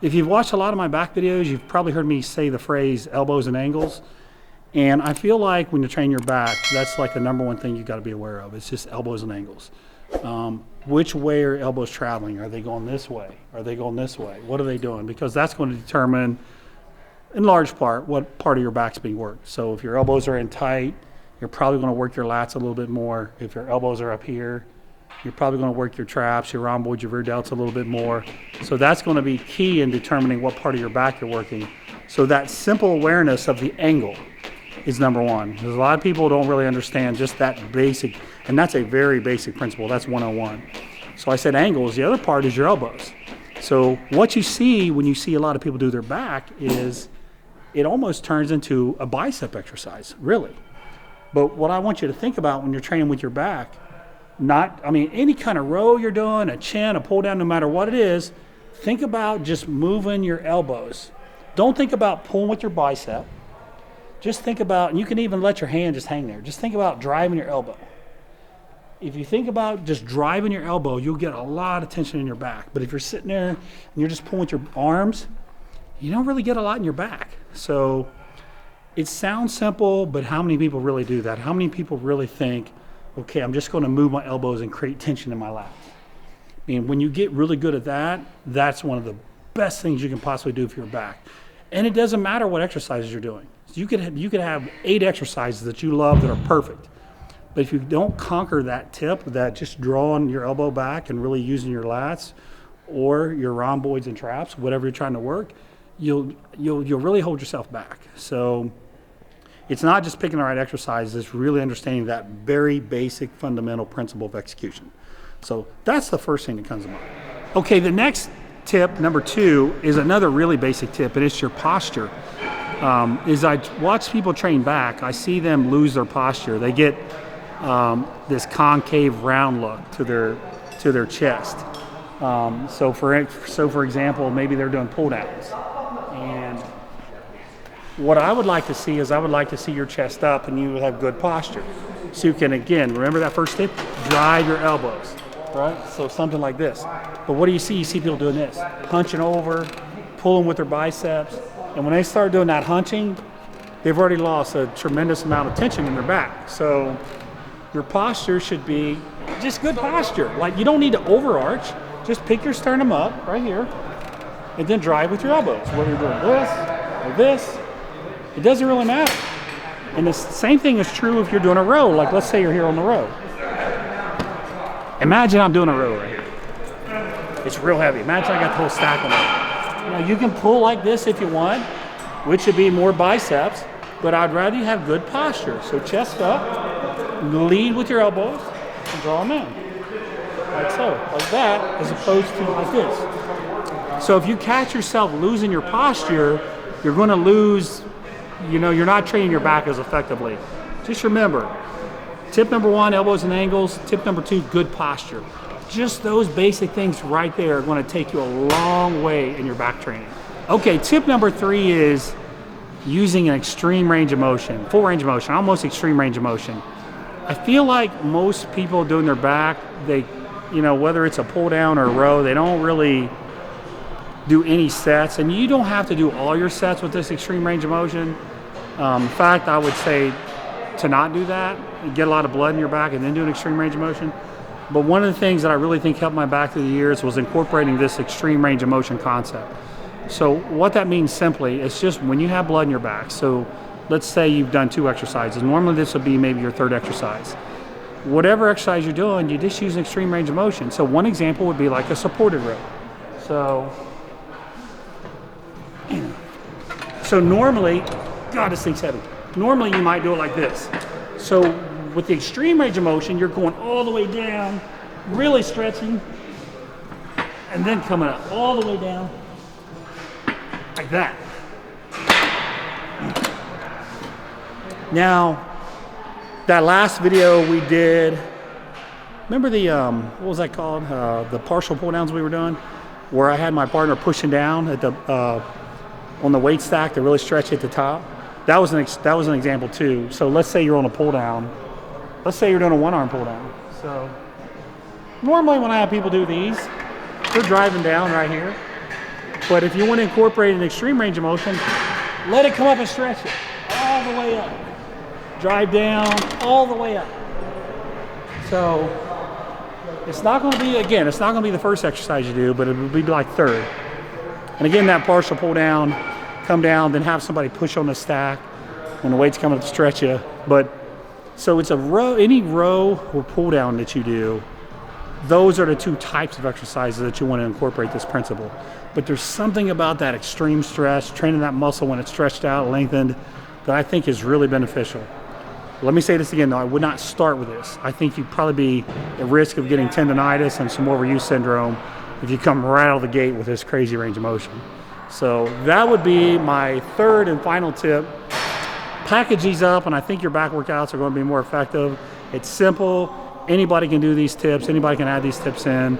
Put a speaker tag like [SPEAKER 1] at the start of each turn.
[SPEAKER 1] If you've watched a lot of my back videos, you've probably heard me say the phrase elbows and angles. And I feel like when you're training your back, that's like the number one thing you got to be aware of. It's just elbows and angles. Which way are elbows traveling? Are they going this way? Are they going this way? What are they doing? Because that's going to determine, in large part, what part of your back's being worked. So if your elbows are in tight, you're probably going to work your lats a little bit more. If your elbows are up here, you're probably going to work your traps, your rhomboids, your rear delts a little bit more. So that's going to be key in determining what part of your back you're working. So that simple awareness of the angle is number one. Because a lot of people don't really understand just that basic, and that's a very basic principle. That's 101. So I said angles. The other part is your elbows. So what you see when you see a lot of people do their back is it almost turns into a bicep exercise, really. But what I want you to think about when you're training with your back, any kind of row you're doing, a chin, a pull down, no matter what it is, think about just moving your elbows. Don't think about pulling with your bicep. Just think about, and you can even let your hand just hang there. Just think about driving your elbow. If you think about just driving your elbow, you'll get a lot of tension in your back. But if you're sitting there and you're just pulling with your arms, you don't really get a lot in your back. So it sounds simple, but how many people really do that? How many people really think, okay, I'm just going to move my elbows and create tension in my lats? I mean, when you get really good at that, that's one of the best things you can possibly do for your back. And it doesn't matter what exercises you're doing. So you could have 8 exercises that you love that are perfect. But if you don't conquer that tip, that just drawing your elbow back and really using your lats or your rhomboids and traps, whatever you're trying to work, you'll really hold yourself back. So it's not just picking the right exercises, it's really understanding that very basic fundamental principle of execution. So that's the first thing that comes to mind. Okay, the next tip, number 2, is another really basic tip, and it's your posture. As I watch people train back, I see them lose their posture. They get this concave round look to their chest. So for example, maybe they're doing pull downs. And what I would like to see is I would like to see your chest up and you have good posture. So you can, again, remember that first tip? Drive your elbows, right? So something like this. But what do you see? You see people doing this, hunching over, pulling with their biceps. And when they start doing that hunching, they've already lost a tremendous amount of tension in their back. So your posture should be just good posture. Like, you don't need to overarch. Just pick your sternum up right here and then drive with your elbows. Whether you're doing this or this, it doesn't really matter. And the same thing is true if you're doing a row. Like, let's say you're here on the row. Imagine I'm doing a row right here. It's real heavy. Imagine I got the whole stack on it. You can pull like this if you want, which would be more biceps, but I'd rather you have good posture. So chest up, lead with your elbows, and draw them in. Like so, like that, as opposed to like this. So if you catch yourself losing your posture, you're going to lose, you're not training your back as effectively. Just remember, tip number 1, elbows and angles. Tip number 2, good posture. Just those basic things right there are going to take you a long way in your back training. Okay, tip number 3 is using an extreme range of motion, full range of motion, almost extreme range of motion. I feel like most people doing their back, they, whether it's a pull down or a row, they don't really do any sets, and you don't have to do all your sets with this extreme range of motion. In fact, I would say to not do that, get a lot of blood in your back and then do an extreme range of motion. But one of the things that I really think helped my back through the years was incorporating this extreme range of motion concept. So what that means simply, it's just when you have blood in your back, so let's say you've done 2 exercises. Normally this would be maybe your 3rd exercise. Whatever exercise you're doing, you just use an extreme range of motion. So one example would be like a supported row. So normally, God, this thing's heavy. Normally you might do it like this. So with the extreme range of motion, you're going all the way down, really stretching, and then coming up all the way down, like that. Now, that last video we did, remember the, what was that called? The partial pull downs we were doing, where I had my partner pushing down at the, on the weight stack to really stretch at the top. That was an example too. So let's say you're on a pull down. Let's say you're doing a 1-arm pull down. So normally when I have people do these, they're driving down right here. But if you want to incorporate an extreme range of motion, let it come up and stretch it all the way up. Drive down all the way up. So it's not going to be, again, it's not going to be the first exercise you do, but it will be like third. And again, that partial pull down, come down, then have somebody push on the stack when the weight's coming up to stretch you. But so it's a row, any row or pull down that you do, those are the two types of exercises that you want to incorporate this principle. But there's something about that extreme stretch, training that muscle when it's stretched out, lengthened, that I think is really beneficial. Let me say this again though, I would not start with this. I think you'd probably be at risk of getting tendonitis and some overuse syndrome if you come right out of the gate with this crazy range of motion. So that would be my third and final tip. Package these up and I think your back workouts are going to be more effective. It's simple. Anybody can do these tips. Anybody can add these tips in.